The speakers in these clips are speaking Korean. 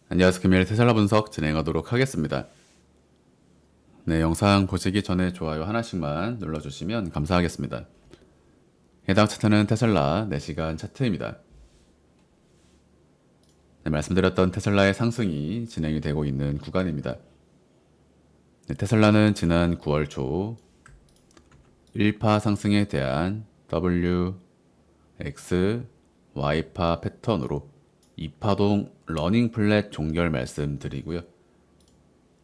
안녕하세요. 금요일 테슬라 분석 진행하도록 하겠습니다. 네, 영상 보시기 전에 좋아요 하나씩만 눌러주시면 감사하겠습니다. 해당 차트는 테슬라 4시간 차트입니다. 네, 말씀드렸던 테슬라의 상승이 진행이 되고 있는 구간입니다. 네, 테슬라는 지난 9월 초 1파 상승에 대한 W, X, Y파 패턴으로 2파동 러닝 플랫 종결 말씀드리고요.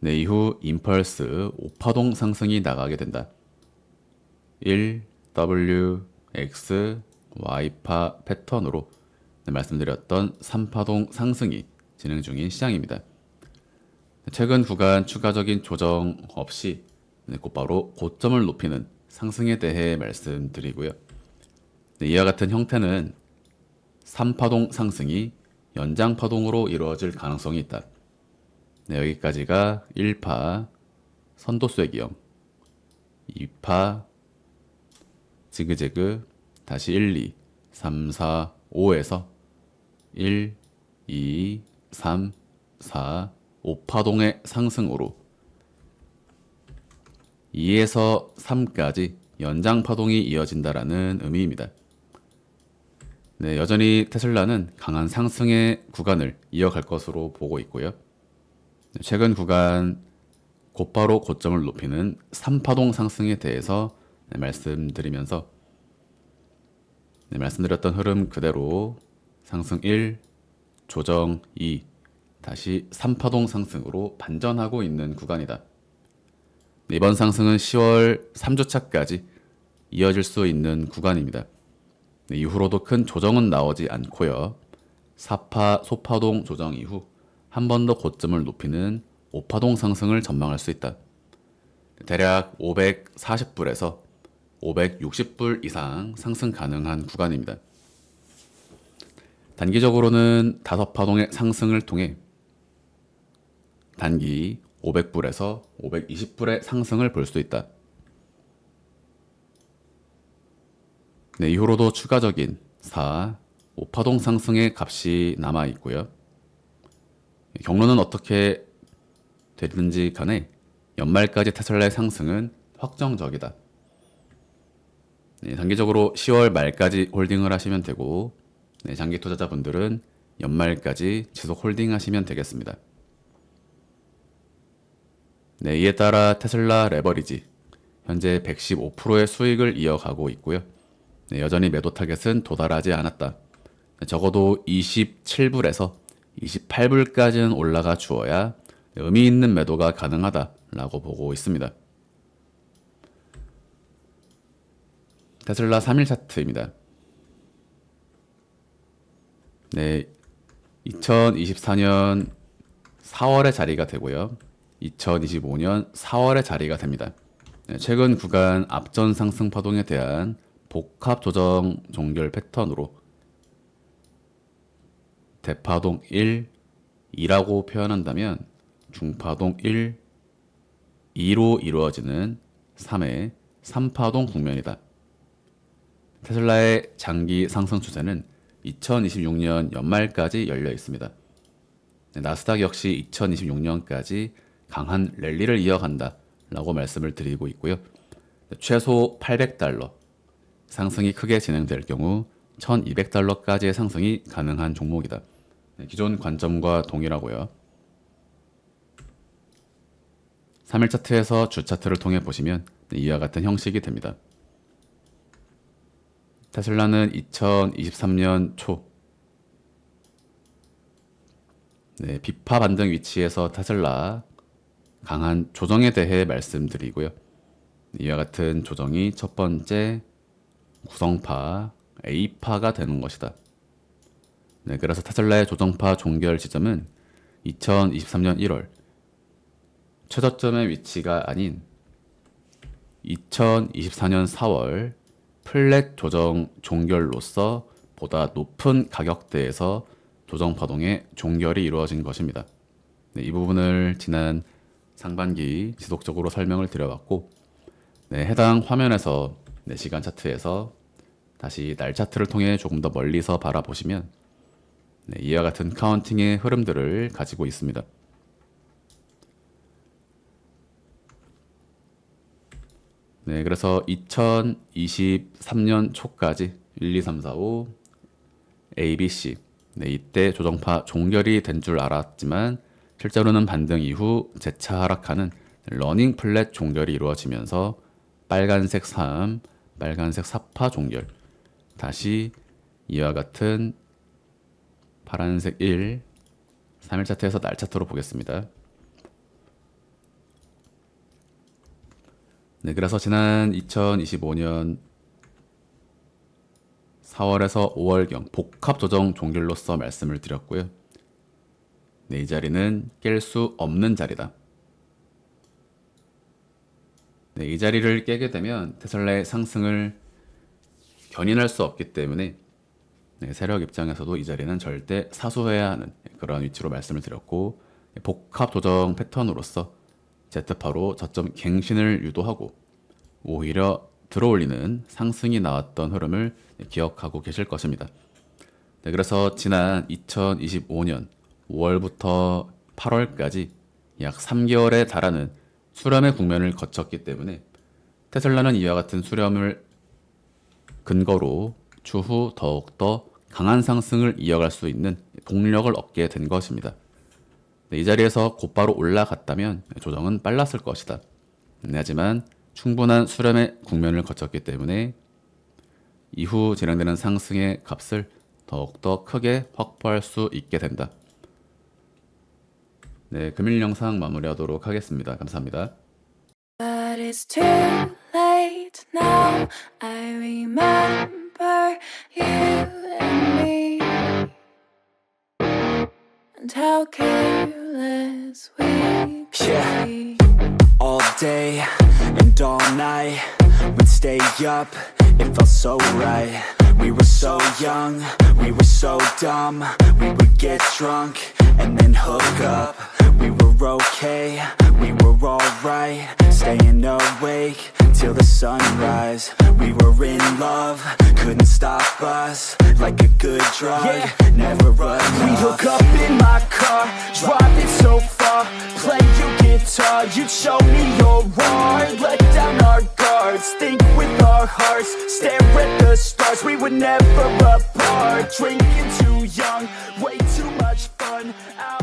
네, 이후 임펄스 5파동 상승이 나가게 된다. 1, W, X, Y파 패턴으로 말씀드렸던 3파동 상승이 진행 중인 시장입니다. 최근 구간 추가적인 조정 없이 곧바로 고점을 높이는 상승에 대해 말씀드리고요. 이와 같은 형태는 3파동 상승이 연장파동으로 이루어질 가능성이 있다. 여기까지가 1파 선도쇠기형, 2파 지그재그, 다시 1, 2, 3, 4, 5에서 1, 2, 3, 4, 5파동의 상승으로 2에서 3까지 연장파동이 이어진다라는 의미입니다. 네, 여전히 테슬라는 강한 상승의 구간을 이어갈 것으로 보고 있고요. 최근 구간 곧바로 고점을 높이는 3파동 상승에 대해서 말씀드리면서 말씀드렸던 흐름 그대로 상승 1, 조정 2, 다시 3파동 상승으로 반전하고 있는 구간이다. 이번 상승은 10월 3주차까지 이어질 수 있는 구간입니다. 이후로도 큰 조정은 나오지 않고요. 4파 소파동 조정 이후 한 번 더 고점을 높이는 5파동 상승을 전망할 수 있다. 대략 540불에서 560불 이상 상승 가능한 구간입니다. 단기적으로는 5파동의 상승을 통해 단기 500불에서 520불의 상승을 볼 수 있다. 네, 이후로도 추가적인 4, 5파동 상승의 값이 남아 있고요. 경로는 어떻게 되든지 간에 연말까지 테슬라의 상승은 확정적이다. 네, 단기적으로 10월 말까지 홀딩을 하시면 되고, 네, 장기 투자자분들은 연말까지 지속 홀딩 하시면 되겠습니다. 네, 이에 따라 테슬라 레버리지 현재 115%의 수익을 이어가고 있고요. 네, 여전히 매도 타겟은 도달하지 않았다. 적어도 27불에서 28불까지는 올라가 주어야 의미 있는 매도가 가능하다라고 보고 있습니다. 테슬라 3일 차트입니다. 네, 2024년 4월에 자리가 되고요. 2025년 4월에 자리가 됩니다. 네, 최근 구간 앞전 상승 파동에 대한 복합 조정 종결 패턴으로 대파동 1, 2라고 표현한다면 중파동 1, 2로 이루어지는 3의 3파동 국면이다. 테슬라의 장기 상승 추세는 2026년 연말까지 열려 있습니다. 나스닥 역시 2026년까지 강한 랠리를 이어간다 라고 말씀을 드리고 있고요. 최소 800달러 상승이 크게 진행될 경우 1200달러까지의 상승이 가능한 종목이다. 기존 관점과 동일하고요. 3일 차트에서 주 차트를 통해 보시면 이와 같은 형식이 됩니다. 테슬라는 2023년 초 비파 반등 위치에서 테슬라 강한 조정에 대해 말씀드리고요. 이와 같은 조정이 첫 번째 구성파 A파가 되는 것이다. 네, 그래서 테슬라의 조정파 종결 지점은 2023년 1월 최저점의 위치가 아닌 2024년 4월 플랫 조정 종결로서 보다 높은 가격대에서 조정 파동의 종결이 이루어진 것입니다. 네, 이 부분을 지난 상반기 지속적으로 설명을 드려봤고, 네, 해당 화면에서 시간 차트에서 다시 날 차트를 통해 조금 더 멀리서 바라보시면 네, 이와 같은 카운팅의 흐름들을 가지고 있습니다. 네, 그래서 2023년 초까지 1, 2, 3, 4, 5 A, B, C 네, 이때 조정파 종결이 된 줄 알았지만 실제로는 반등 이후 재차 하락하는 러닝 플랫 종결이 이루어지면서 빨간색 3, 빨간색 4파 종결, 다시 이와 같은 파란색 1, 3일 차트에서 날 차트로 보겠습니다. 네, 그래서 지난 2025년 4월에서 5월경 복합 조정 종결로서 말씀을 드렸고요. 네, 이 자리는 깰 수 없는 자리다. 네, 이 자리를 깨게 되면 테슬라의 상승을 견인할 수 없기 때문에 네, 세력 입장에서도 이 자리는 절대 사수해야 하는 그런 위치로 말씀을 드렸고, 복합 조정 패턴으로서 Z파로 저점 갱신을 유도하고 오히려 들어올리는 상승이 나왔던 흐름을 기억하고 계실 것입니다. 네, 그래서 지난 2025년 5월부터 8월까지 약 3개월에 달하는 수렴의 국면을 거쳤기 때문에 테슬라는 이와 같은 수렴을 근거로 추후 더욱더 강한 상승을 이어갈 수 있는 동력을 얻게 된 것입니다. 네, 이 자리에서 곧바로 올라갔다면 조정은 빨랐을 것이다. 하지만 충분한 수렴의 국면을 거쳤기 때문에 이후 진행되는 상승의 값을 더욱더 크게 확보할 수 있게 된다. 네, 금일 영상 마무리하도록 하겠습니다. 감사합니다. But it's too late now. I remember you and me, and how careless we could Yeah. be. All day and all night, we'd stay up, it felt so right. We were so young, we were so dumb. We would get drunk and then hook up. We were okay, we were alright. Staying awake till the sunrise. We were in love, couldn't stop us. Like a good drug, never enough. We hook up in my car, driving so far. Play your guitar, you'd show me your art. Let down our guards, think with our hearts. Stare at the stars, we were never apart. Drinking too young, way too much fun out